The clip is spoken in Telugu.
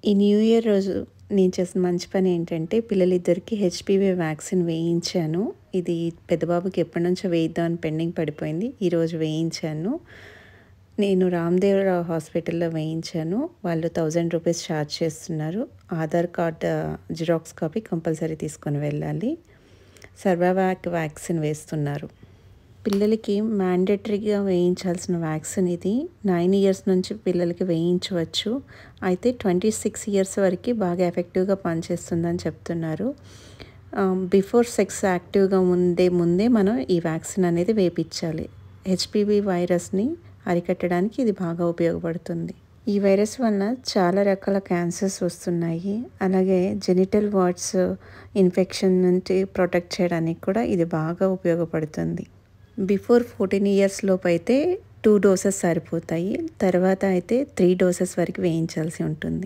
ఈ న్యూ ఇయర్ రోజు నేను చేసిన మంచి పని ఏంటంటే పిల్లలిద్దరికీ హెచ్‌పివి వ్యాక్సిన్ వేయించాను. ఇది పెద్ద బాబుకి ఎప్పటినుంచో వేయిద్దామని పెండింగ్ పడిపోయింది. ఈరోజు వేయించాను. నేను రామదేవరావు హాస్పిటల్‌లో వేయించాను. వాళ్ళు ₹1000 ఛార్జ్ చేస్తున్నారు. Aadhaar card xerox copy compulsory తీసుకొని వెళ్ళాలి. సర్వవాక్ వ్యాక్సిన్ వేస్తున్నారు. పిల్లలకి మ్యాండేటరీగా వేయించాల్సిన వ్యాక్సిన్ ఇది. 9 ఇయర్స్ నుంచి పిల్లలకి వేయించవచ్చు. అయితే 26 ఇయర్స్ వరకు బాగా ఎఫెక్టివ్‌గా పనిచేస్తుందని చెప్తున్నారు. బిఫోర్ 6 యాక్టివ్‌గా ముందే మనం ఈ వ్యాక్సిన్ అనేది వేయించాలి. హెచ్‌పివి వైరస్‌ని అరికట్టడానికి ఇది బాగా ఉపయోగపడుతుంది. ఈ వైరస్ వలన చాలా రకాల క్యాన్సర్స్ వస్తున్నాయి. అలాగే జెనిటల్ వార్డ్స్ ఇన్ఫెక్షన్ నుంచి ప్రొటెక్ట్ చేయడానికి కూడా ఇది బాగా ఉపయోగపడుతుంది. బిఫోర్ 14 ఇయర్స్ లోపు అయితే 2 డోసెస్ సరిపోతాయి. తర్వాత అయితే 3 డోసెస్ వరకు వేయించాల్సి ఉంటుంది.